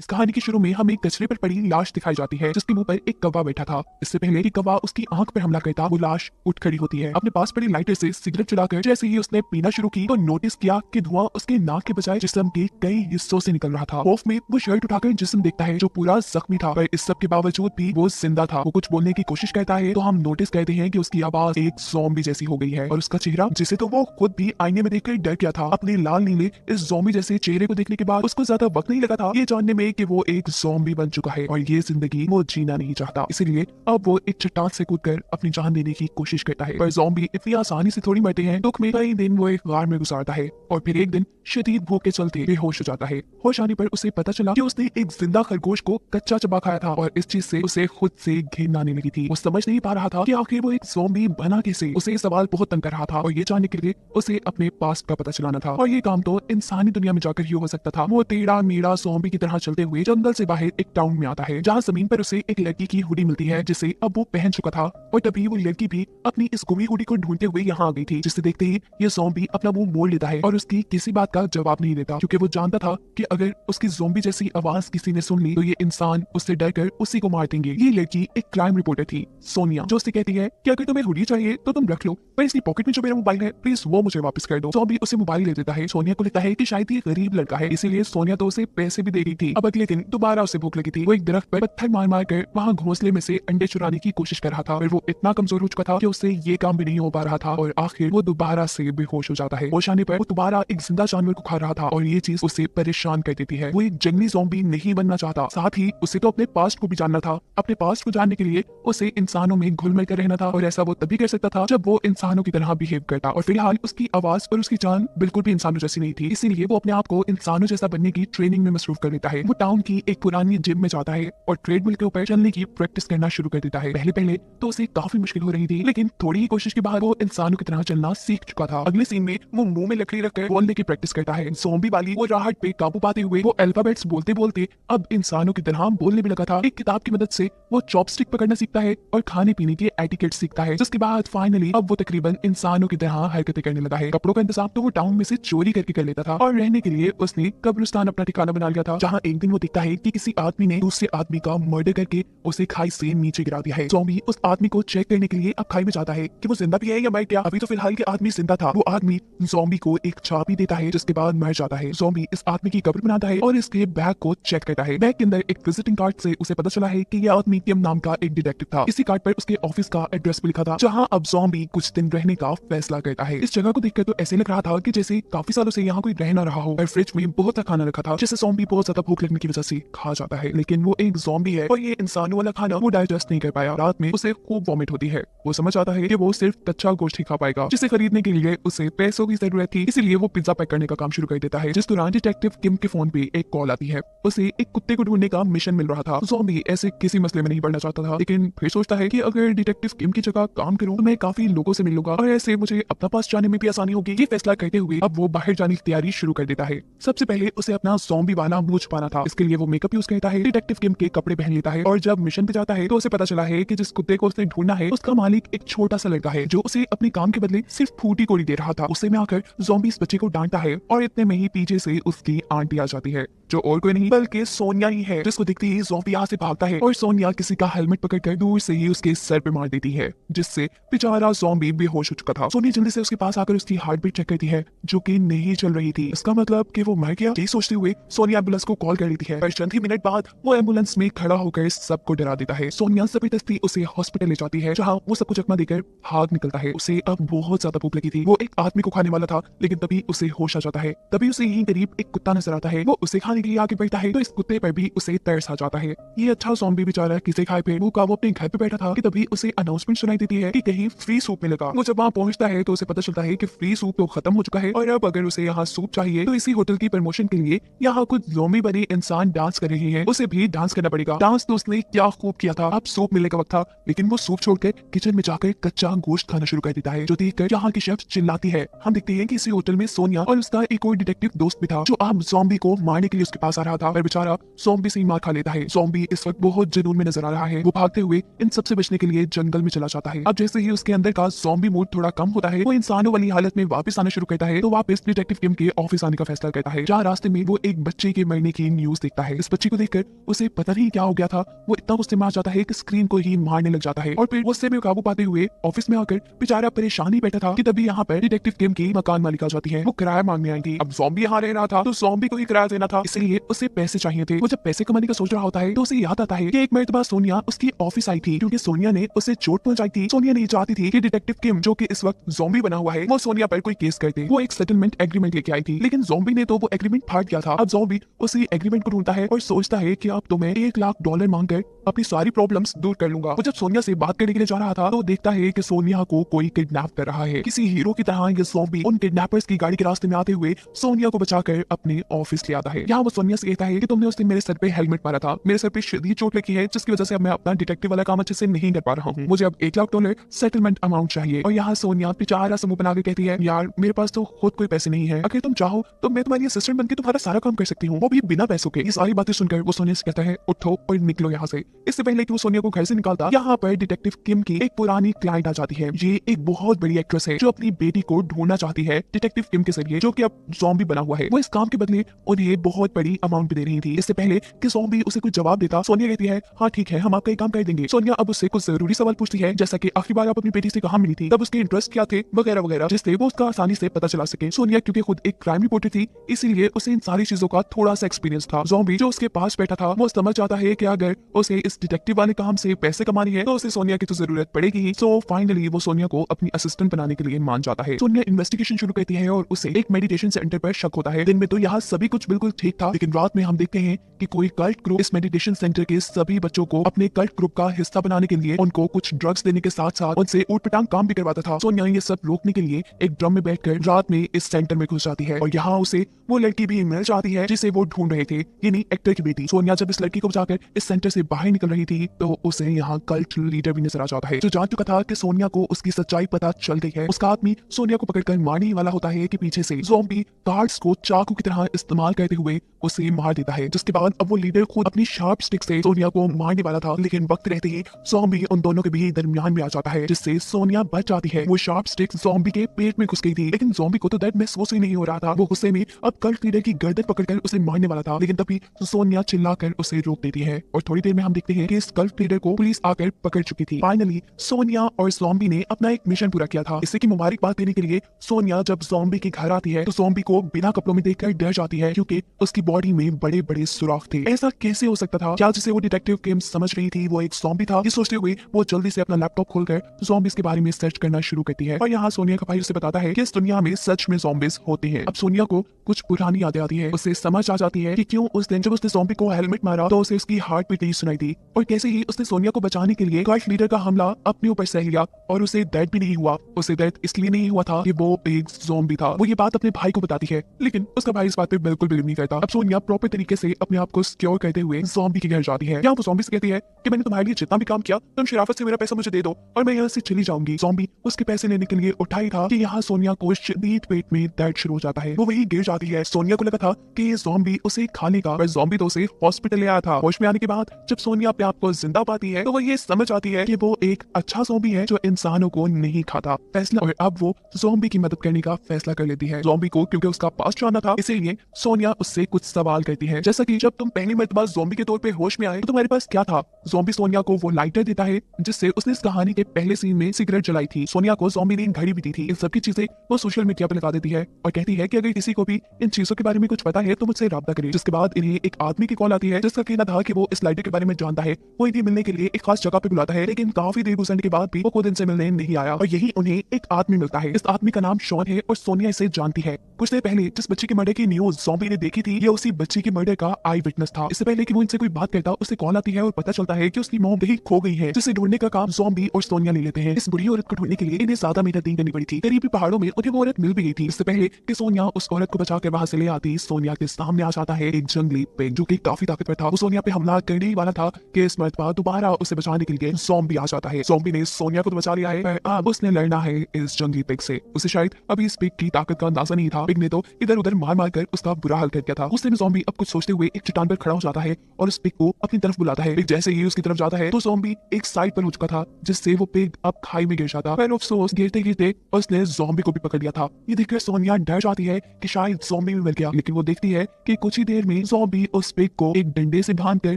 इस कहानी के शुरू में हमें कचरे पर पड़ी लाश दिखाई जाती है जिसके मुंह पर एक कौवा बैठा था। इससे पहले कि कौवा उसकी आंख पर हमला करता, वो लाश उठ खड़ी होती है। अपने पास पड़ी लाइटर से सिगरेट चलाकर जैसे ही उसने पीना शुरू की तो नोटिस किया कि धुआं उसके नाक के बजाय जिस्म के कई हिस्सों से निकल रहा था। खौफ में वो शर्ट उठाकर जिस्म देखता है जो पूरा जख्मी था, पर इस सब के बावजूद भी वो जिंदा था। वो कुछ बोलने की कोशिश करता है तो हम नोटिस करते हैं कि उसकी आवाज एक ज़ॉम्बी जैसी हो गई है और उसका चेहरा, जिसे तो वो खुद भी आईने में देखकर डर गया था, अपने लाल नीले इस ज़ॉम्बी जैसे चेहरे को देखने के बाद उसको ज्यादा वक्त नहीं लगा था ये जानने में कि वो एक ज़ॉम्बी बन चुका है और ये जिंदगी वो जीना नहीं चाहता। इसीलिए अब वो एक चट्टान से कूदकर अपनी जान देने की कोशिश करता है, पर ज़ॉम्बी इतनी आसानी से थोड़ी मरते हैं। दुख में कई दिन वो एक गार में गुजारता है और फिर एक दिन शदीद भूख के चलते बेहोश हो जाता है। होश आने पर उसे पता चला कि उसने एक जिंदा खरगोश को कच्चा चबा खाया था और इस चीज से उसे खुद से घिन आने लगी थी। वो समझ नहीं पा रहा था कि आखिर वो एक ज़ॉम्बी बना कैसे। उसे ये सवाल बहुत तंग कर रहा था और ये जानने के लिए उसे अपने पास्ट का पता चलाना था और ये काम तो इंसानी दुनिया में जाकर ही हो सकता था। वो टेढ़ा मेढ़ा ज़ॉम्बी की तरह चलते हुए जंगल से बाहर एक टाउन में आता है जहाँ जमीन पर उसे एक लड़की की हुडी मिलती है जिसे अब वो पहन चुका था और तभी वो लड़की भी अपनी इस गुमी हुडी को ढूंढते हुए यहाँ आ गई थी, जिसे देखते ही ये ज़ॉम्बी अपना मुंह मोड़ लेता है और उसकी किसी बात का जवाब नहीं देता क्योंकि वो जानता था कि अगर उसकी ज़ॉम्बी जैसी आवाज किसी ने सुन ली तो ये इंसान उससे डरकर उसी को मार देंगे। ये लड़की एक क्राइम रिपोर्टर थी, सोनिया, जो उससे कहती है कि अगर तुम्हें हुडी चाहिए तो तुम रख लो, पर इसकी पॉकेट में जो मेरा मोबाइल है प्लीज वो मुझे वापस कर दो। ज़ॉम्बी उसे मोबाइल ले देता है। सोनिया को लगता है कि शायद ये गरीब लड़का है, इसीलिए सोनिया तो उसे पैसे भी दे रही थी। अब अगले दिन दोबारा उसे भूख लगी थी। वो एक दरख्त पर पत्थर मार मार कर वहाँ घोंसले में से अंडे चुराने की कोशिश कर रहा था, पर वो इतना कमजोर हो चुका था कि उससे ये काम भी नहीं हो पा रहा था और आखिर वो दोबारा से बेहोश हो जाता है। होश आने पर वो दोबारा एक जिंदा जानवर को खा रहा था और ये चीज उसे परेशान कर देती है। वो एक जंगली ज़ॉम्बी नहीं बनना चाहता, साथ ही उसे तो अपने पास्ट को भी जानना था। अपने पास्ट को जानने के लिए उसे इंसानों में घुल मिल कर रहना था और ऐसा वो तभी कर सकता था जब वो इंसानों की तरह बिहेव करता और फिलहाल उसकी आवाज और उसकी जान बिल्कुल भी इंसानों जैसी नहीं थी, इसीलिए वो अपने आप को इंसानों जैसा बनने की ट्रेनिंग में मसरूफ कर देता है। वो टाउन की एक पुरानी जिम में जाता है और ट्रेडमिल के ऊपर चलने की प्रैक्टिस करना शुरू कर देता है। पहले पहले तो उसे काफी मुश्किल हो रही थी, लेकिन थोड़ी ही कोशिश के बाद वो इंसानों की तरह चलना सीख चुका था। अगले सीन में वो मुंह में लकड़ी रखकर बोलने की प्रैक्टिस करता है। ज़ॉम्बी वाली वो राहत पे काबू पाते हुए वो अल्फाबेट्स बोलते बोलते अब इंसानों की तरह बोलने भी लगा था। एक किताब की मदद से वो चॉपस्टिक पकड़ना सीखता है और खाने पीने के एटिकेट सीखता है, जिसके बाद फाइनली अब वो तकरीबन इंसानों की तरह हरकतें करने लगा है। कपड़ों का इंतजाम तो वो टाउन में से चोरी करके कर लेता था और रहने के लिए उसने कब्रिस्तान अपना ठिकाना बना लिया था, जहाँ एक दिन वो दिखता है कि किसी आदमी ने दूसरे आदमी का मर्डर करके उसे खाई से नीचे गिरा दिया है। ज़ॉम्बी उस आदमी को चेक करने के लिए अब खाई में जाता है कि वो जिंदा भी है या मर गया। अभी तो फिलहाल के आदमी जिंदा था। वो आदमी ज़ॉम्बी को एक चाबी देता है जिसके बाद मर जाता है। ज़ॉम्बी इस आदमी की कब्र बनाता है और इसके बैग को चेक करता है। बैग के अंदर एक विजिटिंग कार्ड से उसे पता चला है कि यह आदमी टिम नाम का एक डिटेक्टिव था। इसी कार्ड पर उसके ऑफिस का एड्रेस भी लिखा था, जहाँ अब ज़ॉम्बी कुछ दिन रहने का फैसला करता है। इस जगह को देखकर तो ऐसे लग रहा था कि जैसे काफी सालों से यहाँ कोई रह ना रहा हो और फ्रिज में बहुत सा खाना रखा था जिसे ज़ॉम्बी बहुत ज्यादा भूख लगने की वजह से खा जाता है, लेकिन वो एक ज़ॉम्बी है और ये इंसानों वाला खाना वो डाइजेस्ट नहीं कर पाया। रात में उसे खूब वॉमिट होती है। वो समझ आता है कि वो सिर्फ कच्चा गोश्त ही खा पाएगा, जिसे खरीदने के लिए उसे पैसों की जरूरत थी, इसीलिए वो पिज्जा पैक करने का काम शुरू कर देता है। जिस दौरान डिटेक्टिव किम के फोन पे एक कॉल आती है। उसे एक कुत्ते को ढूंढने का मिशन मिल रहा था। ज़ॉम्बी ऐसे किसी मसले में नहीं पड़ना चाहता था, लेकिन फिर सोचता है कि अगर डिटेक्टिव किम की जगह काम करूं तो मैं काफी लोगों से मिल लूंगा और ऐसे मुझे अपना पास जाने में भी आसानी होगी। ये फैसला करते हुए अब वो बाहर जाने की तैयारी शुरू कर देता है। सबसे पहले उसे अपना ज़ॉम्बी वाला मुंह छुपाना था। इसके लिए वो मेकअप यूज करता है, डिटेक्टिव किम के कपड़े पहन लेता है और जब मिशन पे जाता है तो उसे पता चला है कि जिस कुत्ते को उसने ढूंढना है उसका मालिक एक छोटा सा लड़का है जो उसे अपने काम के बदले सिर्फ फूटी गोली दे रहा था। उसे में आकर ज़ॉम्बी इस बच्चे को डांटता है और इतने में ही पीछे से उसकी आंटी आ जाती है, जो और कोई नहीं बल्कि सोनिया ही है, जिसको दिखते ही ज़ॉम्बी यहाँ से भागता है और सोनिया किसी का हेलमेट पकड़कर दूर से ही उसके सर पे मार देती है, जिससे बेचारा ज़ॉम्बी बेहोश हो चुका था। सोनिया जल्दी से उसके पास आकर उसकी हार्ट बीट चेक करती है जो कि नहीं चल रही थी। इसका मतलब कि वो मर गया। यही सोचते हुए सोनिया एम्बुलेंस को कॉल कर लेती है, पर चंद ही मिनट बाद वो एम्बुलेंस में खड़ा होकर सबको डरा देता है। सोनिया जबरदस्ती उसे हॉस्पिटल ले जाती है, जहाँ वो सबको चकमा देकर भाग निकलता है। उसे अब बहुत ज्यादा भूख लगी थी। वो एक आदमी को खाने वाला था, लेकिन तभी उसे होश आ जाता है। तभी उसे यहीं करीब एक कुत्ता नजर आता है। वो उसे खाने के लिए आगे बढ़ता है तो इस कुत्ते पर भी उसे तरस आ जाता है। ये अच्छा ज़ॉम्बी बेचारा किसे खाए पे भूखा वो अपने घर पे बैठा था कि तभी उसे अनाउंसमेंट सुनाई देती है कि कहीं फ्री सूप मिलेगा। वो जब वहाँ पहुंचता है तो उसे पता चलता है कि फ्री सूप तो खत्म हो चुका है और अब अगर उसे यहाँ सूप चाहिए तो इसी होटल की प्रमोशन के लिए यहाँ कुछ ज़ॉम्बी बने इंसान डांस कर रहे हैं, उसे भी डांस करना पड़ेगा। डांस तो उसने क्या खूब किया था। अब सूप मिलने का वक्त था, लेकिन वो सूप छोड़कर किचन में जाकर कच्चा गोश्त खाना शुरू कर देता है, जो देखकर यहाँ की शेफ चिल्लाती है। हम देखते हैं कि इसी होटल में सोनिया और उसका एक और डिटेक्टिव दोस्त भी था जो अब ज़ॉम्बी को मारने के लिए उसके पास आ रहा था पर बेचारा ज़ॉम्बी से ही मार खा लेता है। ज़ॉम्बी इस वक्त बहुत जुनून में नजर आ रहा है। वो भागते हुए इन सबसे बचने के लिए जंगल में चला जाता है। अब जैसे ही उसके अंदर का ज़ॉम्बी मूड थोड़ा कम होता है, वो इंसानों वाली हालत में वापस आना शुरू करता है। तो वापस डिटेक्टिव किम के ऑफिस आने का फैसला करता है। जहाँ रास्ते में वो एक बच्चे के मरने की न्यूज देखता है। इस बच्चे को देखकर उसे पता नहीं क्या हो गया था, वो इतना गुस्से में आ जाता है कि स्क्रीन को ही मारने लग जाता है और फिर गुस्से में काबू पाते हुए ऑफिस में आकर बेचारा परेशान ही बैठा था कि तभी यहाँ पर डिटेक्टिव किम की मकान मालिक आ जाती है। वो किराया मांगने आई थी। अब ज़ॉम्बी यहाँ रह रहा था तो ज़ॉम्बी को ही किराया देना था, इसलिए उसे पैसे चाहिए थे। वो जब पैसे कमाने का सोच रहा होता है तो उसे याद आता है कि एक मरतबा सोनिया उसकी ऑफिस आई थी क्योंकि सोनिया ने उसे चोट पहुंचाई थी। सोनिया नहीं चाहती थी कि डिटेक्टिव किम जो कि इस वक्त ज़ॉम्बी बना हुआ है वो सोनिया पर कोई केस कर दे। वो एक सेटलमेंट एग्रीमेंट लेके आई थी, लेकिन ज़ॉम्बी ने तो वो एग्रीमेंट फाड़ दिया था। अब ज़ॉम्बी उसी एग्रीमेंट को ढूंढता है और सोचता है कि अब तो मैं $1 लाख मांगकर अपनी सारी प्रॉब्लम्स दूर कर लूंगा। वो जब सोनिया से बात करने के लिए जा रहा था तो देखता है कि सोनिया को कोई किडनैप कर रहा है। किसी हीरो की तरह ये ज़ॉम्बी उन किडनैपर्स की गाड़ी के रास्ते में आते हुए सोनिया को बचाकर अपने ऑफिस ले आता है। यहाँ वो सोनिया से कहता है कि तुमने उस दिन मेरे सर पे हेलमेट मारा था, मेरे सर पे शदीद चोट लगी है जिसकी वजह से अब मैं अपना डिटेक्टिव वाला काम अच्छे से नहीं कर पा रहा हूँ। मुझे अब $1 लाख सेटलमेंट अमाउंट चाहिए। और यहाँ सोनिया बेचारा समूह बना के कहती है, यार मेरे पास तो खुद कोई पैसे नहीं है, अगर तुम चाहो तो मैं तुम्हारी असिस्टेंट बनकर तुम्हारा सारा काम कर सकती हूँ, वो भी बिना पैसों के। ये सारी बातें सुनकर वो सोनिया से कहता है, उठो और निकलो यहाँ से। इससे पहले कि वो सोनिया को घर से निकालता, यहाँ पर डिटेक्टिव किम की एक पुरानी क्लाइंट आ जाती है। ये एक बहुत बड़ी एक्ट्रेस है जो अपनी बेटी को ढूंढना चाहती है डिटेक्टिव किम के जरिए, जो कि अब ज़ॉम्बी बना हुआ है। वो इस काम के बदले उन्हें बहुत बड़ी अमाउंट भी दे रही थी। इससे पहले कि ज़ॉम्बी उसे कुछ जवाब देता, सोनिया कहती है, हाँ ठीक है, हम आपका काम कर देंगे। सोनिया अब उससे कुछ जरूरी सवाल पूछती है, जैसा कि आखिरी बार आप अपनी बेटी से कहाँ मिली थी, तब उसके इंटरेस्ट क्या थे, वगैरह वगैरह, जिससे वो उसका आसानी से पता चला सके। सोनिया क्योंकि खुद एक क्राइम रिपोर्टर थी, इसीलिए उसे इन सारी चीजों का थोड़ा सा एक्सपीरियंस था। ज़ॉम्बी जो उसके पास बैठा था वो समझ जाता है कि अगर उसे इस डिटेक्टिव वाले काम से पैसे कमानी है तो उसे सोनिया की तो जरूरत पड़ेगी ही। सो फाइनली वो सोनिया को अपनी असिस्टेंट बनाने के लिए मान जाता है। सोनिया इन्वेस्टिगेशन शुरू करती है और उसे एक मेडिटेशन सेंटर पर शक होता है। दिन में तो यहाँ सभी कुछ बिल्कुल ठीक था, लेकिन रात में हम देखते हैं कि कोई कल्ट ग्रुप इस मेडिटेशन सेंटर के सभी बच्चों को अपने कल्ट ग्रुप का हिस्सा बनाने के लिए उनको कुछ ड्रग्स देने के साथ साथ उनसे ऊटपटांग काम भी करवाता था। सोनिया ये सब रोकने के लिए एक ड्रम में बैठकर रात में इस सेंटर में घुस जाती है और यहाँ उसे वो लड़की भी मिल जाती है जिसे वो ढूंढ रहे थे, यानी एक्टर की बेटी। सोनिया जब इस लड़की को बचाकर इस सेंटर से बाहर निकल रही थी तो उसे यहाँ कल्ट लीडर भी नजर आ जाता है, जो जान चुका था कि सोनिया को उसकी सच्चाई पता चल गई है। उसका आदमी सोनिया को पकड़कर मारने ही वाला होता है कि पीछे से ज़ॉम्बी कार्ड्स को चाकू की तरह इस्तेमाल करते हुए उसे मार देता है, जिसके बाद अब वो लीडर खुद अपनी शार्प स्टिक से सोनिया को मारने वाला था, लेकिन वक्त रहते ही ज़ॉम्बी उन दोनों के भी दरमियान में आ जाता है, जिससे सोनिया बच जाती है। वो शार्प स्टिक ज़ॉम्बी के पेट में घुस गई थी, लेकिन ज़ॉम्बी को तो दर्द महसूस ही नहीं हो रहा था। वो गुस्से में अब कल्ट लीडर की गर्दन पकड़कर उसे मारने वाला था, लेकिन तभी सोनिया चिल्लाकर उसे रोक देती है और थोड़ी देर में हम देखते हैं कि इस कल्ट लीडर को पुलिस आकर पकड़ चुकी थी। फाइनली सोनिया और ज़ॉम्बी ने अपना एक मिशन पूरा किया था। इससे की मुबारकबाद देने के लिए सोनिया जब ज़ॉम्बी के घर आती है तो ज़ॉम्बी को बिना कपड़ों में देखकर डर जाती है, क्योंकि उसकी बॉडी में बड़े बड़े सुराख थे। ऐसा कैसे हो सकता था? क्या जिसे वो डिटेक्टिव किम समझ रही थी वो एक ज़ॉम्बी था? ये सोचते हुए वो जल्दी से अपना लैपटॉप खोलकर ज़ॉम्बीज के बारे में सर्च करना शुरू करती है और यहाँ सोनिया का भाई उसे बताता है कि इस दुनिया में सच में ज़ॉम्बीज होते हैं। अब सोनिया को कुछ पुरानी यादें आती है। उसे समझ आ जाती है कि क्यों उस दिन जब उसने ज़ॉम्बी को हेलमेट मारा तो उसे उसकी हार्ट बीट नहीं सुनाई थी, और कैसे ही उसने सोनिया को बचाने के लिए कल्ट लीडर का हमला अपने ऊपर सह लिया और उसे दर्द भी नहीं हुआ। उसे दर्द इसलिए नहीं हुआ था कि वो एक ज़ॉम्बी था। वो ये बात अपने भाई को बताती है, लेकिन उसका भाई इस बात पे बिल्कुल बिलीव नहीं करता। अब सोनिया प्रॉपर तरीके से अपने आप को सिक्योर करते हुए ज़ॉम्बी के घर जाती है। यहाँ वो ज़ॉम्बी से कहती है कि मैंने तुम्हारे लिए जितना भी काम किया तुम शराफत से मेरा पैसा मुझे दे दो और मैं यहाँ से चली जाऊंगी। ज़ॉम्बी उसके पैसे लेने के लिए उठाई था कि यहाँ सोनिया को शदीद पेट में दर्द शुरू हो जाता है। वो वही गिर जाती है। सोनिया को लगा था कि ये ज़ॉम्बी उसे खाने का, पर ज़ॉम्बी तो उसे हॉस्पिटल ले आया था। होश में आने के बाद जब सोनिया अपने आप को जिंदा पाती है तो वो ये समझ आती है कि वो एक अच्छा ज़ॉम्बी है जो इंसानों को नहीं खाता। फैसला और अब वो ज़ॉम्बी की मदद करने का फैसला कर लेती है। ज़ॉम्बी को क्योंकि उसका पास जानना था, इसीलिए सोनिया उससे कुछ सवाल करती है, जैसा कि जब तुम पहली मर्तबा ज़ॉम्बी के तौर पे होश में आए तो तुम्हारे पास क्या था? ज़ॉम्बी सोनिया को वो लाइटर देता है जिससे उसने इस कहानी के पहले सीन में सिगरेट जलाई थी। सोनिया को ज़ॉम्बी ने घड़ी भी दी थी। इन सबकी चीजें वो सोशल मीडिया पर लगा देती है और कहती है कि अगर किसी को भी इन चीजों के बारे में कुछ पता है तो मुझसे राब्ता करे। जिसके बाद इन्हें एक आदमी की कॉल आती है जिसका कहना था कि वो इस लाइटर के बारे में जानता है। वो इन्हें मिलने के लिए एक खास जगह पे बुलाता है, लेकिन काफी देर गुजरने के बाद भी वो खुद इनसे मिलने नहीं आया और यही उन्हें एक आदमी मिलता है। इस आदमी का नाम शॉन है और सोनिया इसे जानती है। कुछ देर पहले जिस बच्चे के मर्डर की न्यूज ज़ॉम्बी ने देखी थी, ये उसी बच्चे के मर्डर का आई विटनेस था। इससे पहले कि वो इनसे कोई बात करता, उसे कॉल आती है और पता चलता है कि उसकी मॉम कहीं खो गई है, जिसे ढूंढने का काम ज़ॉम्बी और सोनिया ले लेते हैं। इस बुरी औरत को ढूंढने के लिए इन्हें ज्यादा मेहनत नहीं करनी पड़ी थी। करीबी पहाड़ों में उन्हें वो औरत मिल भी गई थी। इससे पहले कि सोनिया उस औरत को बचाकर वहां से ले आती, सोनिया के सामने आ जाता है एक जंगली पेग जो कि काफी ताकतवर था। वो सोनिया पे हमला करने ही वाला था कि इस मर्तबा दोबारा उसे बचाने के लिए ज़ॉम्बी आ जाता है। ज़ॉम्बी ने सोनिया को तो बचा लिया है, पर अब उसने लड़ना है इस जंगली पेग से। उसे शायद अभी इस पेग की ताकत का अंदाजा नहीं था। पेग ने तो इधर उधर मार मार कर उसका बुरा हाल कर दिया था। वो गुस्से में ज़ॉम्बी अब कुछ सोचते हुए एक चट्टान पर खड़ा हो जाता है और उस पिग को अपनी तरफ बुलाता है। पिग जैसे ही उसकी तरफ जाता है तो ज़ॉम्बी एक साइड पर हो चुका था, जिससे वो पिग अब खाई में गिर जाता। पर अफसोस गिरते गिरते उसने ज़ॉम्बी को भी पकड़ लिया था। ये देखकर सोनिया डर जाती है कि शायद ज़ॉम्बी भी मर गया, लेकिन वो देखती है कि कुछ ही देर में ज़ॉम्बी उस पिग को एक डंडे से बांधकर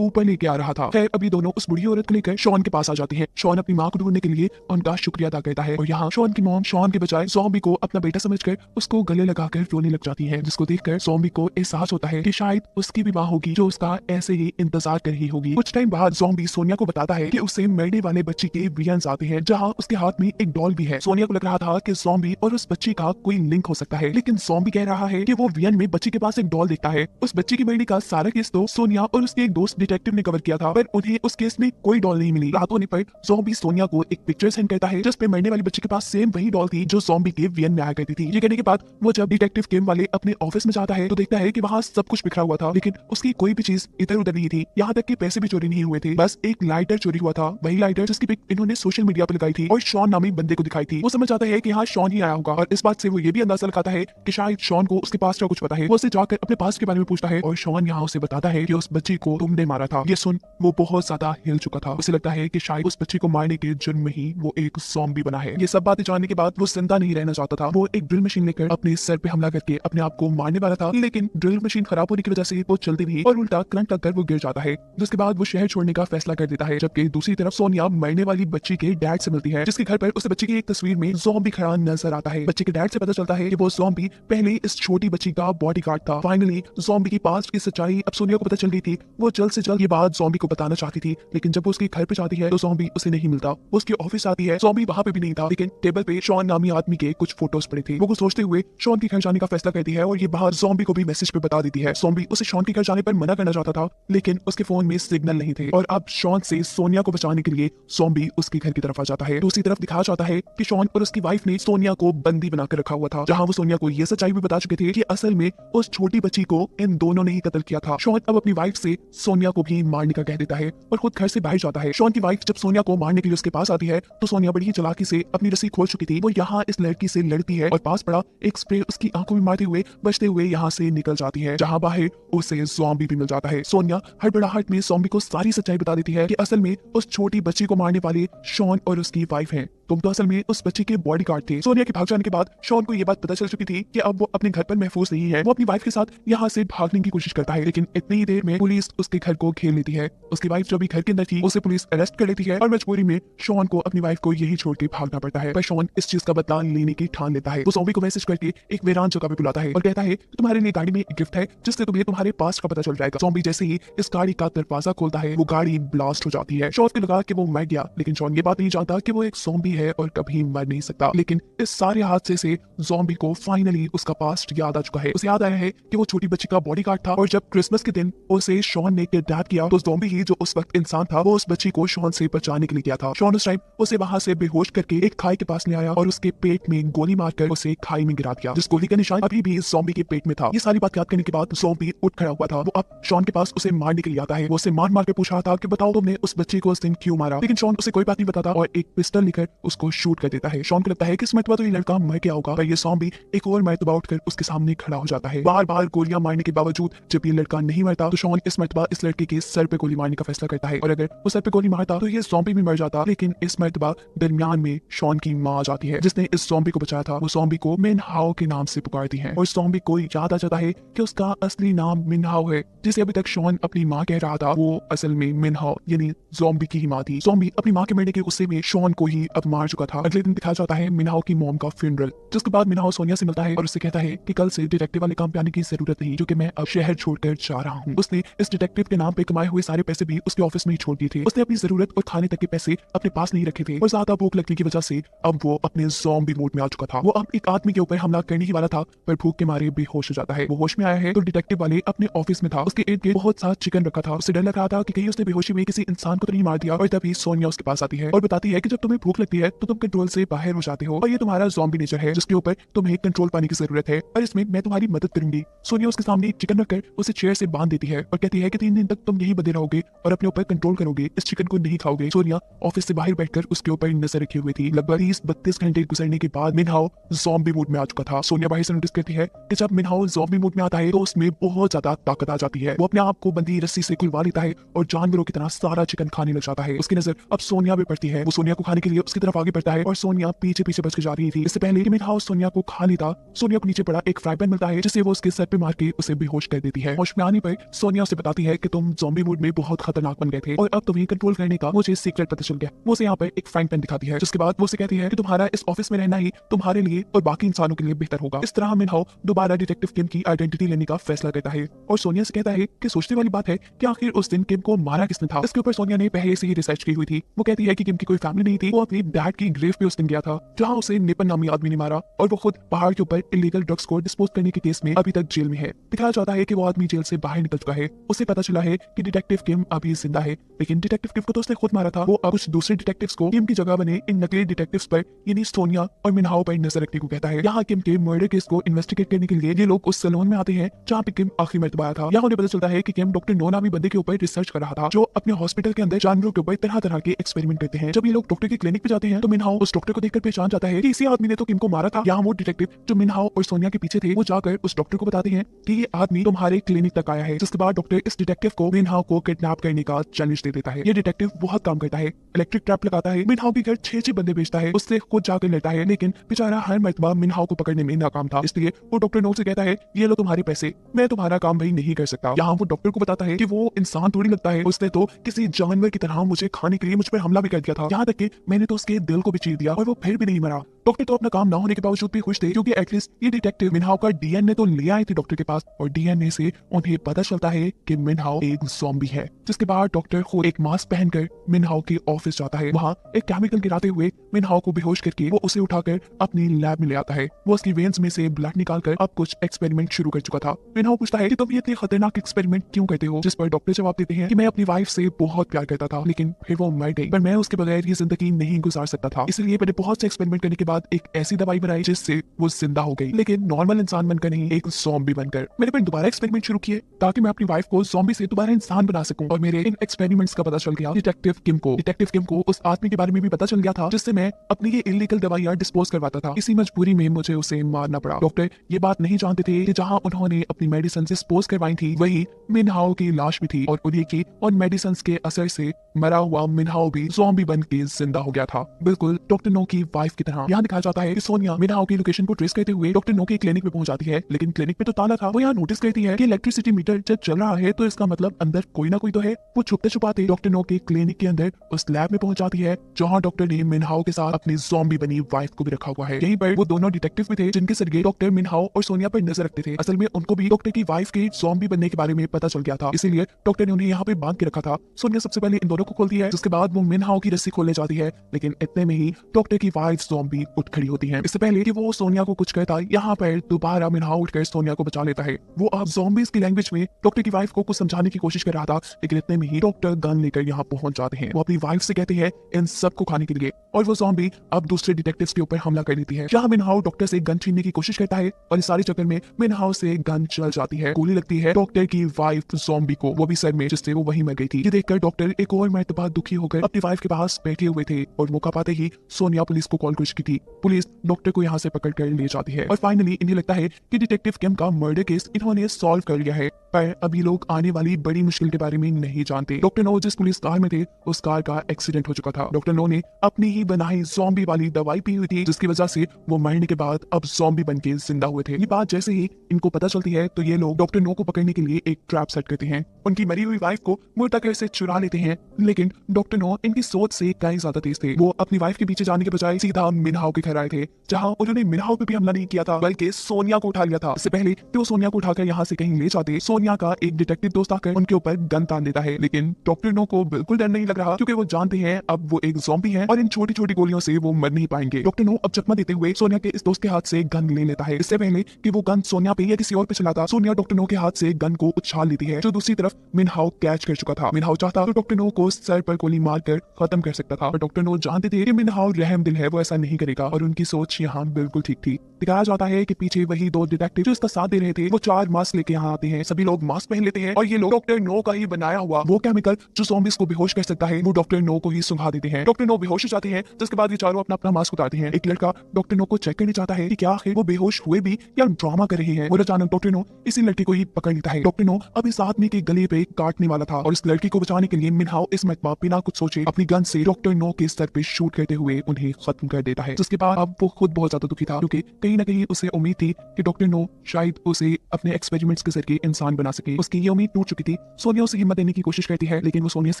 ऊपर लेके आ रहा था। खैर अभी दोनों उस बुढ़ी औरत को लेकर शॉन के पास आ जाती है। शॉन अपनी माँ को ढूंढने के लिए उनका शुक्रिया अदा करता है और यहाँ शॉन की मॉम शॉन के बजाय ज़ॉम्बी को अपना बेटा समझकर उसको गले लगाकर रोने लग जाती है, जिसको देखकर ज़ॉम्बी को एहसास होता है कि शायद उसकी भी माँ होगी जो उसका ऐसे ही इंतजार कर रही होगी। कुछ टाइम बाद ज़ॉम्बी सोनिया को बताता है कि उसे मरने वाले बच्चे के विजन्स आते हैं, जहाँ उसके हाथ में एक डॉल भी है। सोनिया को लग रहा था कि ज़ॉम्बी और उस बच्चे का कोई लिंक हो सकता है, लेकिन ज़ॉम्बी कह रहा है कि वो वियन में बच्चे के पास एक डॉल देखता है। उस बच्चे की मरने का सारा केस तो सोनिया और उसके एक दोस्त डिटेक्टिव ने कवर किया था, पर उन्हें उस केस में कोई डॉल नहीं मिली। रात होने पर ज़ॉम्बी सोनिया को एक पिक्चर सेंड करता है जिस पे मरने वाले बच्चे के पास सेम वही डॉल थी जो ज़ॉम्बी के वियन में आया करती थी। ये कहने के बाद वो जब डिटेक्टिव केम वाले अपने ऑफिस में जाता है तो देखता है कि वहाँ सब कुछ बिखरा हुआ था, लेकिन उसकी कोई भी चीज इधर उधर नहीं थी। यहाँ तक कि पैसे भी चोरी नहीं हुए थे, बस एक लाइटर चोरी हुआ था, वही लाइटर जिसकी पिक इन्होंने सोशल मीडिया पर लगाई थी और शॉन नामी बंदे को दिखाई थी। वो समझ जाता है कि हाँ शॉन ही आया होगा और इस बात से वो ये भी अंदाजा लगाता है कि शायद शॉन को उसके पास का कुछ पता है। वो उसे जाकर अपने पास के बारे में पूछता है और शॉन यहाँ उसे बताता है कि उस बच्ची को तुमने मारा था। ये सुन वो बहुत ज्यादा हिल चुका था। उसे लगता है कि शायद उस बच्ची को मारने के जुर्म में ही वो एक ज़ॉम्बी बना है। ये सब बातें जानने के बाद वो जिंदा नहीं रहना चाहता था। वो एक ड्रिल मशीन लेकर अपने सर पे हमला करके अपने आप को मारने वाला था, लेकिन ड्रिल मशीन खराब होने की वजह से वो चलती नहीं और उल्टा करंट लगकर वो गिर जाता है, जिसके बाद वो शहर छोड़ने का फैसला कर देता है। जबकि दूसरी तरफ सोनिया मरने वाली बच्ची के डैड से मिलती है, जिसके घर पर उस बच्ची की एक तस्वीर में ज़ॉम्बी खड़ा नजर आता है। बच्चे के डैड से पता चलता है कि वो ज़ॉम्बी पहले इस छोटी बच्ची का बॉडीगार्ड था। फाइनली ज़ॉम्बी की पास्ट की सच्चाई अब सोनिया को पता चल गई थी। वो जल्द से जल्द ये बात ज़ॉम्बी को बताना चाहती थी, लेकिन जब वो उसके घर पे जाती है तो ज़ॉम्बी उसे नहीं मिलता। वो उसके ऑफिस आती है, ज़ॉम्बी वहां पे भी नहीं था, लेकिन टेबल पे शॉन नामी आदमी के कुछ फोटोज पड़े थे। वो कुछ सोचते हुए शॉन के घर जाने का फैसला करती है और ये बाहर ज़ॉम्बी को भी मैसेज पे बता देती है। ज़ॉम्बी उसे शॉन के घर जाने पर मना करना चाहता था, लेकिन उसके फोन में सिग्नल नहीं थे और अब शॉन से सोनिया को बचाने के लिए ज़ॉम्बी उसके घर की तरफ आ जाता है। दूसरी तरफ दिखाया जाता है कि शॉन और उसकी वाइफ ने सोनिया को बंदी बनाकर रखा हुआ था, जहां वो सोनिया को यह सच्चाई भी बता चुके थे कि असल में उस छोटी बच्ची को इन दोनों ने ही कत्ल किया था। शॉन अब अपनी वाइफ से सोनिया को भी मारने का कह देता है और खुद घर से बाहर जाता है। शॉन की वाइफ जब सोनिया को मारने के लिए उसके पास आती है तो सोनिया बड़ी ही चालाकी से अपनी रस्सी खोल चुकी थी। वो यहाँ इस लड़की से लड़ती है और पास पड़ा एक स्प्रे उसकी आंखों में मारते हुए बचते हुए यहाँ से निकल जाती है, जहाँ बाहर उसे ज़ॉम्बी भी मिल जाता है। सोनिया हड़बड़ाहट में ज़ॉम्बी को सारी सच्चाई बता देती है कि असल में उस छोटी बच्ची को मारने वाले शॉन और उसकी वाइफ हैं। तुम तो असल में उस बच्ची के बॉडीगार्ड थे। सोनिया के भाग जाने के बाद शॉन को यह बात पता चल चुकी थी कि अब वो अपने घर पर महफूज नहीं है। वो अपनी वाइफ के साथ यहाँ से भागने की कोशिश करता है, लेकिन इतनी ही देर में पुलिस उसके घर को घेर लेती है। उसकी वाइफ जो भी घर के अंदर थी उसे पुलिस अरेस्ट कर लेती है और मजबूरी में शॉन को अपनी वाइफ को यही छोड़ के भागना पड़ता है। पर शॉन इस चीज का बदला लेने की ठान लेता है। वो ज़ॉम्बी को मैसेज करके एक वीरान जगह पे बुलाता है और कहता है तुम्हारे लिए गाड़ी में एक गिफ्ट है जिससे तुम्हें तुम्हारे पास्ट का पता चल जाएगा। ज़ॉम्बी जैसे ही इस गाड़ी का दरवाजा खोलता है वो गाड़ी ब्लास्ट हो जाती है। शॉन को लगा कि वो मर गया, लेकिन शॉन ये बात नहीं जानता कि वो एक ज़ॉम्बी है और कभी मर नहीं सकता। लेकिन इस सारे हादसे से ज़ॉम्बी को फाइनली उसका पास्ट याद आ चुका है। उसे याद आया है कि वो छोटी बच्ची का बॉडीगार्ड था और जब क्रिसमस के दिन उसे शॉन ने किडनैप किया तो ज़ॉम्बी ही जो उस वक्त इंसान था वो उस बच्ची को शॉन से बचाने के लिए किया था। शॉन उस टाइम उसे वहां से बेहोश करके एक खाई के पास ले आया और उसके पेट में गोली मारकर उसे खाई में गिरा दिया, जिस गोली का निशान अभी भी ज़ॉम्बी के पेट में था। ये सारी बात याद करने के बाद ज़ॉम्बी उठ खड़ा हुआ था। वो अब शॉन के पास उसे मारने के लिए आता है। वो उसे मार मार के पूछ रहा था कि बताओ तुमने उस बच्ची को उस दिन क्यों मारा, लेकिन शॉन उसे कोई बात नहीं बताता और एक पिस्टल लेकर उसको शूट कर देता है। शॉन को लगता है कि इस मरतबा तो ये लड़का मर गया होगा, पर ये ज़ॉम्बी एक और मरतबा उठकर उसके सामने खड़ा हो जाता है। बार बार गोलियां मारने के बावजूद जब ये लड़का नहीं मरता तो शॉन इस मरतबा इस लड़के के सर पे गोली मारने का फैसला करता है और अगर वो सर पे गोली मारता तो ये ज़ॉम्बी भी मर जाता। लेकिन इस मरतबा दरमियान में शॉन की माँ आ जाती है जिसने इस ज़ॉम्बी को बचाया था। वो ज़ॉम्बी को मिनहाओ के नाम से पुकारती है और ज़ॉम्बी को याद आ जाता है कि उसका असली नाम मिनहाओ है, जिसे अभी तक शॉन अपनी माँ कह रहा था। वो असल में मिनहाओ यानी ज़ॉम्बी की ही माँ थी। ज़ॉम्बी अपनी माँ के मरने के गुस्से में शॉन को ही अब मार चुका था। अगले दिन दिखाया जाता है मिनहाओ की मॉम का फ्यूनरल, जिसके बाद मिनहाओ सोनिया से मिलता है और उससे कहता है कि कल से डिटेक्टिव वाले काम पे आने की जरूरत नहीं, क्योंकि मैं अब शहर छोड़कर जा रहा हूँ। उसने इस डिटेक्टिव के नाम पे कमाए हुए सारे पैसे भी उसके ऑफिस में ही छोड़ दिए थे। उसने अपनी जरूरत और खाने तक के पैसे अपने पास नहीं रखे थे और ज्यादा भूख लगने की वजह से अब वो अपने ज़ॉम्बी मोड में आ चुका था। वो अब एक आदमी के ऊपर हमला करने ही वाला था, पर भूख के मारे बेहोश हो जाता है। वो होश में आया है तो डिटेक्टिव वाले अपने ऑफिस में था। उसके इर्द गिर्द बहुत सा चिकन रखा था। उसे डर लग रहा था कि कहीं उसने बेहोशी में किसी इंसान को तो नहीं मार दिया। और तभी सोनिया उसके पास आती है और बताती है कि जब तुम्हें भूख लगती है तो तुम कंट्रोल से बाहर हो जाते हो और ये तुम्हारा ज़ॉम्बी नेचर है जिसके ऊपर तुम्हें कंट्रोल पाने की जरूरत है और इसमें मैं तुम्हारी मदद करूंगी। सोनिया उसके सामने एक चिकन रखकर उसे चेयर से बांध देती है और कहती है कि 3 दिन तक तुम यही बंधे रहोगे और अपने ऊपर कंट्रोल करोगे, इस चिकन को नहीं खाओगे। सोनिया ऑफिस से बाहर बैठकर उसके ऊपर नजर रखी हुई थी। लगभग 30-32 घंटे गुजरने के बाद मिनहाओ ज़ॉम्बी मूड में आ चुका था। सोनिया बाहर से नोटिस करती है कि जब मिनहाओ ज़ॉम्बी मूड में आता है तो उसमें बहुत ज्यादा ताकत आ जाती है। वो अपने आप को बंधी रस्सी से खुलवा लेता है और जानवरों की तरह सारा चिकन खाने लग जाता है। उसकी नजर अब सोनिया पे पड़ती है। वो सोनिया को खाने के लिए उसकी तरफ आगे बढ़ता है और सोनिया पीछे पीछे बच के जा रही थी। इससे पहले कि मिनहाओ सोनिया को खा लेता, सोनिया को नीचे पड़ा एक फ्राई पैन मिलता है जिसे वो उसके सर पे मार के उसे बेहोश कर देती है। होश में आने पर सोनिया उसे बताती है कि तुम ज़ॉम्बी मूड में बहुत खतरनाक बन गए थे और अब तुम्हें कंट्रोल करने का मुझे सीक्रेट पता चल गया। वो उसे यहाँ पर एक फ्राइंग पैन दिखाती है जिसके बाद वो उसे कहती है कि तुम्हारा इस ऑफिस में रहना ही तुम्हारे लिए और बाकी इंसानों के लिए बेहतर होगा। इस तरह मिनहाओ दोबारा डिटेक्टिव किम की आइडेंटिटी लेने का फैसला करता है और सोनिया से कहता है कि सोचने वाली बात है कि आखिर उस दिन किम को मारा किसने था। इसके ऊपर सोनिया ने पहले से ही रिसर्च की हुई थी। वो कहती है कि किम की कोई फैमिली नहीं थी, वो अपनी डैड की ग्रेव पे उस दिन गया था जहाँ उसे निपन नामी आदमी ने मारा और वो खुद पहाड़ के ऊपर इलीगल ड्रग्स को डिस्पोज करने के केस में अभी तक जेल में है। दिखाया जाता है कि वो आदमी जेल से बाहर निकल चुका है। उसे पता चला है कि डिटेक्टिव किम अभी जिंदा है, लेकिन डिटेक्टिव किम को तो उसने खुद मारा था। वो अब कुछ दूसरे डिटेक्टिव्स को किम की जगह बने इन नकली डिटेक्टिव्स पर यानी सोनिया और मिनहाओ पर नजर रखने को कहता है। यहाँ किम के मर्डर केस को इन्वेस्टिगेट करने के लिए ये लोग उस सैलून में आते हैं जहाँ पे किम आखिरी मर्तबा आया था। यहाँ उन्हें पता चलता है कि किम डॉक्टर नो नामी बंदे के ऊपर रिसर्च कर रहा था जो अपने हॉस्पिटल के अंदर जानवरों के ऊपर तरह तरह के एक्सपेरिमेंट करते हैं। जब ये लोग डॉक्टर के क्लिनिक पे जाते हैं तो मिनहाओ उस डॉक्टर को देखकर पहचान जाता है कि इसी आदमी ने तो किम को मारा था। यहाँ वो डिटेक्टिव जो मिनहाओ और सोनिया के पीछे थे वो जाकर उस डॉक्टर को बताते हैं कि ये आदमी तुम्हारे क्लिनिक तक आया है। जिसके बाद डॉक्टर इस डिटेक्टिव को मिनहाओ को किडनैप करने का चैलेंज दे देता है। ये डिटेक्टिव बहुत काम करता है, इलेक्ट्रिक ट्रैप लगाता है, मिनहाओ के घर 6 बंदे भेजता है, उससे खुद जाकर लेता है, लेकिन बेचारा हर मर्तबा मिनहाओ को पकड़ने में नाकाम था। इसलिए वो डॉक्टर नो से कहता है ये लो तुम्हारे पैसे, मैं तुम्हारा काम भाई नहीं कर सकता। यहाँ वो डॉक्टर को बताता है कि वो इंसान थोड़ी लगता है, उसने तो किसी जानवर की तरह मुझे खाने के लिए मुझ पर हमला भी कर दिया था, यहाँ तक कि मैंने तो उसके दिल को भी चीर दिया और वो फिर भी नहीं मरा। डॉक्टर तो अपना काम ना होने के बावजूद भी खुश थे क्योंकि एटलीस्ट ये डिटेक्टिव मिनहाओ का डीएनए तो ले आए थे डॉक्टर के पास और डीएनए से उन्हें पता चलता है कि मिनहाओ एक ज़ॉम्बी है। जिसके बाद डॉक्टर खुद एक मास्क पहनकर मिनहाओ के ऑफिस जाता है। वहाँ एक केमिकल गिराते हुए मिनहाओ को बेहोश करके वो उसे उठाकर अपनी लैब में ले आता है। वो उसकी वेन्स में से ब्लड निकालकर अब कुछ एक्सपेरिमेंट शुरू कर चुका था। मिनहाओ पूछता है कि तुम ये इतने खतरनाक एक्सपेरिमेंट क्यों करते हो, जिस पर डॉक्टर जवाब देते हैं कि मैं अपनी वाइफ से बहुत प्यार करता था लेकिन फिर वो मर गई, पर मैं उसके बगैर ये जिंदगी नहीं गुजार सकता था, इसलिए मैंने बहुत से एक्सपेरिमेंट करने के बाद एक ऐसी दवाई बनाई जिससे वो जिंदा हो गई, लेकिन नॉर्मल इंसान बनकर नहीं, एक ज़ॉम्बी बनकर। मैंने फिर दोबारा एक्सपेरिमेंट शुरू किए ताकि मैं अपनी वाइफ को ज़ॉम्बी से दोबारा इंसान बना सकूं और मेरे इन एक्सपेरिमेंट्स का पता चल गया डिटेक्टिव किम को उस आदमी के बारे में भी पता चल गया था जिससे मैं अपनी ये इलीगल दवाइयां डिस्पोज करवाता था। इसी मजबूरी में मुझे उसे मारना पड़ा। डॉक्टर ये बात नहीं जानते थे कि जहां उन्होंने अपनी मेडिसिन डिस्पोज करवाई थी वही मिनहाओ की लाश भी थी और उन्हीं की और मेडिसिन के असर से मरा हुआ मिनहाओ भी ज़ॉम्बी बन के जिंदा हो गया था, बिल्कुल डॉक्टर नो की वाइफ की तरह। यहाँ दिखाया जाता है कि सोनिया मिनहाओ की लोकेशन को ट्रेस करते हुए डॉक्टर नो के क्लिनिक में पहुंच जाती है, लेकिन क्लिनिक में तो ताला था। वो यहाँ नोटिस करती है कि इलेक्ट्रिसिटी मीटर जब चल रहा है तो इसका मतलब अंदर कोई ना कोई तो है। वो छुपते छुपाते डॉक्टर नो के क्लिनिक के अंदर उस लैब में पहुंच जाती है जहाँ डॉक्टर ने मिनहाओ के साथ अपनी ज़ॉम्बी बनी वाइफ को भी रखा हुआ है। यहीं पर वो दोनों डिटेक्टिव भी थे जिनके जरिए डॉक्टर मिनहाओ और सोनिया पर नजर रखते थे। असल में उनको भी डॉक्टर की वाइफ के ज़ॉम्बी बनने के बारे में पता चल गया था, इसीलिए डॉक्टर ने उन्हें यहाँ पे बांध के रखा था। सोनिया सबसे पहले इन दोनों को खोलती है, जिसके बाद वो मिनहाओ की रस्सी खोलने जाती है, लेकिन इतने में ही डॉक्टर की वाइफ ज़ॉम्बी उठ खड़ी होती है। इससे पहले कि वो सोनिया को कुछ कहता, यहाँ पर दोबारा मिनहाओ उठकर सोनिया को बचा लेता है। वो अब ज़ॉम्बीज की लैंग्वेज में डॉक्टर की वाइफ को कुछ समझाने की कोशिश कर रहा था, लेकिन इतने में ही डॉक्टर गन लेकर यहाँ पहुंच जाते हैं। वो अपनी वाइफ से कहते हैं इन सबको खाने के लिए और वो ज़ॉम्बी अब दूसरे डिटेक्टिव्स के ऊपर हमला कर देती है। जहाँ मिनहाओ डॉक्टर से गन छीनने की कोशिश करता है और इस सारे चक्कर में मिनहाओ से गन चल जाती है। गोली लगती है डॉक्टर की वाइफ ज़ॉम्बी को, वो भी सर में, जिससे वो वहीं मर गई थी। ये देखकर डॉक्टर एक और मर्तबा दुखी होकर अपनी वाइफ के पास बैठे हुए थे और मौका पाते ही सोनिया पुलिस को कॉल कर चुकी थी। पुलिस डॉक्टर को यहाँ से पकड़ कर ले जाती है और फाइनली इन्हें लगता है कि डिटेक्टिव किम का मर्डर केस इन्होंने सॉल्व कर लिया है, पर अभी लोग आने वाली बड़ी मुश्किल के बारे में नहीं जानते। डॉक्टर नो जिस पुलिस कार में थे उस कार का एक्सीडेंट हो चुका था। डॉक्टर नो ने अपनी ही बनाई ज़ॉम्बी वाली दवाई पी हुई थी, जिसकी वजह से वो मरने के बाद अब ज़ॉम्बी बन के जिंदा हुए थे। ये बात जैसे ही इनको पता चलती है तो ये लोग डॉक्टर नो को पकड़ने के लिए एक ट्रैप सेट करते हैं। उनकी मरी हुई वाइफ को मुर्दा से चुरा लेते हैं, लेकिन डॉक्टर नो इनकी सोच से कई ज्यादा तेज थे। वो अपनी वाइफ के पीछे जाने के बजाय सीधा मिनहाओ के घर आए थे, जहाँ उन्होंने मिनहाओ पे भी हमला नहीं किया था बल्कि सोनिया को उठा लिया था। इससे पहले कि वो सोनिया को उठाकर यहाँ से कहीं ले जाते, सोनिया का एक डिटेक्टिव दोस्त आकर उनके ऊपर गन तान देता है, लेकिन डॉक्टर नो को बिल्कुल डर नहीं लग रहा क्योंकि वो जानते हैं अब वो एक ज़ॉम्बी है और इन छोटी छोटी गोलियों से वो मर नहीं पाएंगे। डॉक्टर नो अब चकमा देते हुए सोनिया के इस दोस्त के हाथ से गन ले लेता है। इससे पहले कि वो गन सोनिया पे या किसी और पे चलाता, सोनिया डॉक्टर नो के हाथ से गन को उछाल लेती है, जो दूसरी तरफ मिनहाओ कैच कर चुका था। मिनहाओ चाहता तो डॉक्टर नो को सर पर गोली मारकर खत्म कर सकता था, पर डॉक्टर नो जानते थे कि मिनहाओ रहम दिल है, वो ऐसा नहीं करेगा और उनकी सोच यहाँ बिल्कुल ठीक थी। दिखाया जाता है कि पीछे वही दो डिटेक्टिव जो इसका साथ दे रहे थे वो 4 मास्क लेके यहाँ आते हैं। सभी लोग मास्क पहन लेते हैं और ये लोग डॉक्टर नो का ही बनाया हुआ वो केमिकल जो ज़ॉम्बीज़ को बेहोश कर सकता है वो डॉक्टर नो को ही सुंघा देते हैं। डॉक्टर नो बेहोश हो जाते हैं, जिसके बाद ये चारों अपना अपना मास्क उतारते हैं। एक लड़का डॉक्टर नो को चेक करना चाहता है कि क्या आखिर वो बेहोश हुए भी या ड्रामा कर रहे हैं, और अचानक डॉक्टर नो इसी लड़की को ही पकड़ लेता है। डॉक्टर नो अब इस आदमी के गले पे काटने वाला था और इस लड़की को बचाने के लिए मिनहाओ इस मरतबा बिना कुछ सोचे अपनी गन से डॉक्टर नो के सर पे शूट करते हुए उन्हें खत्म कर देता है। जिसके बाद अब वो खुद बहुत ज्यादा दुखी था, क्योंकि कहीं ना कहीं उसे उम्मीद थी कि डॉक्टर नो शायद उसे अपने एक्सपेरिमेंट्स के जरिए इंसान बना सके। उसकी ये उम्मीद टूट चुकी थी। सोनिया उसे हिम्मत देने की कोशिश करती है, लेकिन वो सोनिया से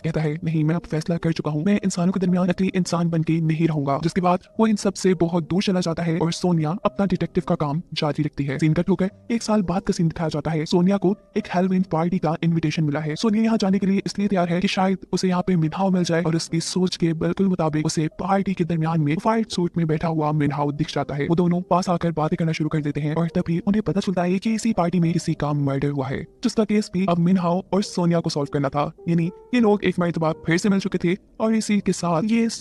कहता है नहीं, मैं अब फैसला कर चुका हूँ, मैं इंसानों के दरमियान नकली इंसान बन के नहीं रहूंगा। जिसके बाद वो इन सब से बहुत दूर चला जाता है और सोनिया अपना डिटेक्टिव का काम जारी रखती है। सीन कट होकर 1 साल बाद का सीन दिखाया जाता है। सोनिया को एक हैलोवीन पार्टी का इन्विटेशन मिला है। सोनिया यहाँ जाने के लिए इसलिए तैयार है कि शायद उसे यहाँ पे मिनहाओ मिल जाए और उसकी सोच के बिल्कुल मुताबिक उसे पार्टी के दरमियान में व्हाइट सूट में बैठा हुआ मिनहाओ दिख जाता है। वो दोनों पास आकर बातें करना शुरू कर देते हैं और तभी उन्हें पता चलता है कि इसी पार्टी में किसी का मर्डर हुआ है, जिसका केस भी अब मिनहाओ और सोनिया को सॉल्व करना था। यानी ये लोग एक मरतबा फिर से मिल चुके थे और इसी के साथ ये